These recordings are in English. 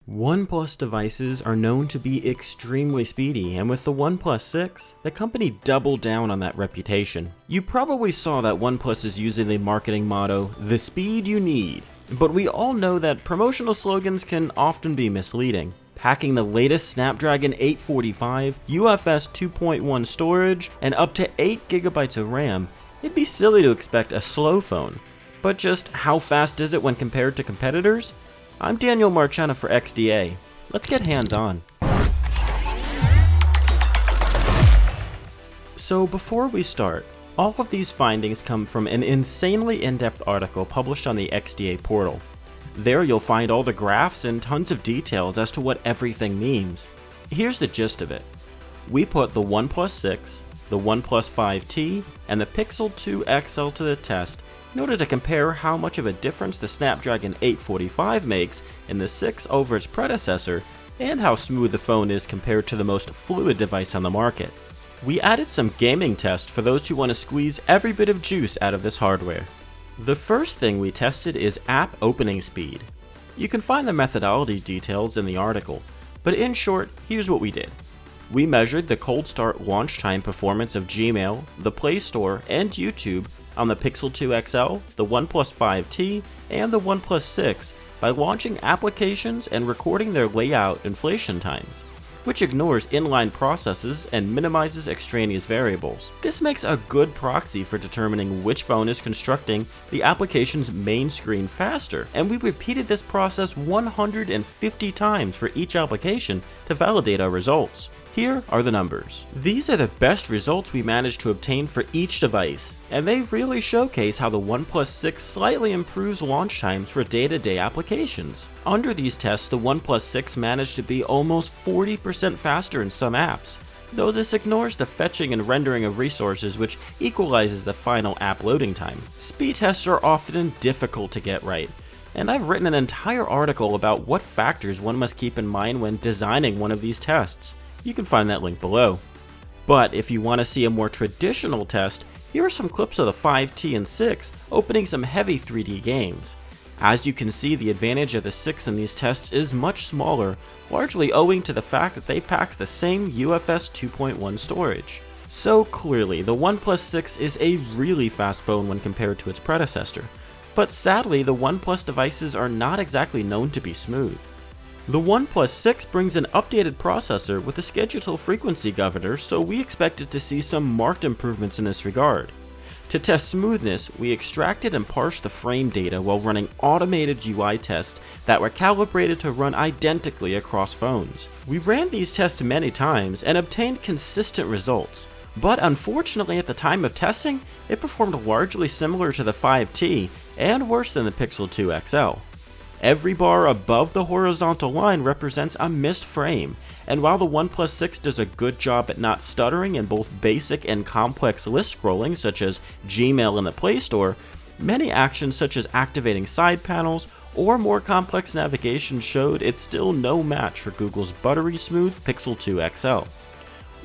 OnePlus devices are known to be extremely speedy, and with the OnePlus 6, the company doubled down on that reputation. You probably saw that OnePlus is using the marketing motto, "the speed you need," but we all know that promotional slogans can often be misleading. Packing the latest Snapdragon 845, UFS 2.1 storage, and up to 8GB of RAM, it'd be silly to expect a slow phone. But just how fast is it when compared to competitors? I'm Daniel Marchena for XDA. Let's get hands-on. So before we start, all of these findings come from an insanely in-depth article published on the XDA Portal. There you'll find all the graphs and tons of details as to what everything means. Here's the gist of it. We put the OnePlus 6, the OnePlus 5T, and the Pixel 2 XL to the test in order to compare how much of a difference the Snapdragon 845 makes in the 6 over its predecessor, and how smooth the phone is compared to the most fluid device on the market. We added some gaming tests for those who want to squeeze every bit of juice out of this hardware. The first thing we tested is app opening speed. You can find the methodology details in the article, but in short, here's what we did. We measured the cold start launch time performance of Gmail, the Play Store, and YouTube on the Pixel 2 XL, the OnePlus 5T, and the OnePlus 6 by launching applications and recording their layout inflation times, which ignores inline processes and minimizes extraneous variables. This makes a good proxy for determining which phone is constructing the application's main screen faster, and we repeated this process 150 times for each application to validate our results. Here are the numbers. These are the best results we managed to obtain for each device, and they really showcase how the OnePlus 6 slightly improves launch times for day-to-day applications. Under these tests, the OnePlus 6 managed to be almost 40% faster in some apps, though this ignores the fetching and rendering of resources, which equalizes the final app loading time. Speed tests are often difficult to get right, and I've written an entire article about what factors one must keep in mind when designing one of these tests. You can find that link below. But if you want to see a more traditional test, here are some clips of the 5T and 6 opening some heavy 3D games. As you can see, the advantage of the 6 in these tests is much smaller, largely owing to the fact that they pack the same UFS 2.1 storage. So clearly, the OnePlus 6 is a really fast phone when compared to its predecessor, but sadly the OnePlus devices are not exactly known to be smooth. The OnePlus 6 brings an updated processor with a schedule frequency governor, so we expected to see some marked improvements in this regard. To test smoothness, we extracted and parsed the frame data while running automated UI tests that were calibrated to run identically across phones. We ran these tests many times and obtained consistent results, but unfortunately at the time of testing, it performed largely similar to the 5T and worse than the Pixel 2 XL. Every bar above the horizontal line represents a missed frame, and while the OnePlus 6 does a good job at not stuttering in both basic and complex list scrolling such as Gmail and the Play Store, many actions such as activating side panels or more complex navigation showed it's still no match for Google's buttery smooth Pixel 2 XL.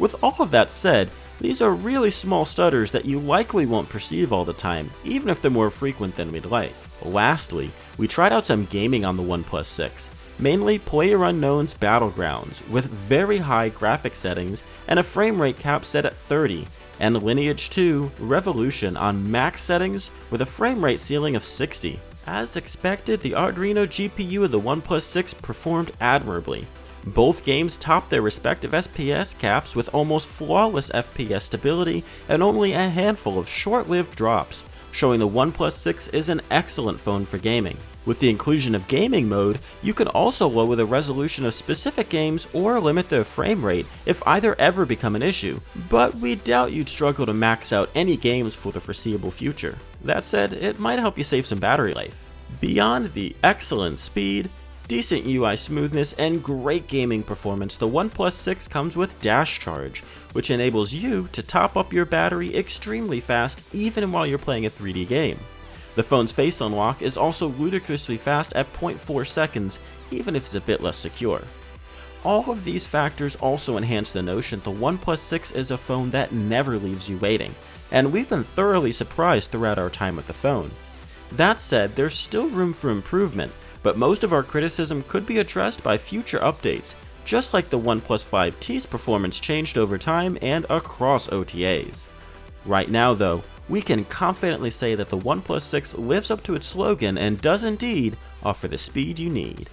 With all of that said, these are really small stutters that you likely won't perceive all the time, even if they're more frequent than we'd like. Lastly, we tried out some gaming on the OnePlus 6, mainly PlayerUnknown's Battlegrounds, with very high graphic settings and a frame rate cap set at 30, and Lineage 2 Revolution on max settings with a frame rate ceiling of 60. As expected, the Adreno GPU of the OnePlus 6 performed admirably. Both games topped their respective SPS caps with almost flawless FPS stability and only a handful of short-lived drops, showing the OnePlus 6 is an excellent phone for gaming. With the inclusion of gaming mode, you can also lower the resolution of specific games or limit their frame rate if either ever become an issue, but we doubt you'd struggle to max out any games for the foreseeable future. That said, it might help you save some battery life. Beyond the excellent speed, decent UI smoothness, and great gaming performance, the OnePlus 6 comes with Dash Charge, which enables you to top up your battery extremely fast even while you're playing a 3D game. The phone's face unlock is also ludicrously fast at 0.4 seconds, even if it's a bit less secure. All of these factors also enhance the notion the OnePlus 6 is a phone that never leaves you waiting, and we've been thoroughly surprised throughout our time with the phone. That said, there's still room for improvement, but most of our criticism could be addressed by future updates, just like the OnePlus 5T's performance changed over time and across OTAs. Right now though, we can confidently say that the OnePlus 6 lives up to its slogan and does indeed offer the speed you need.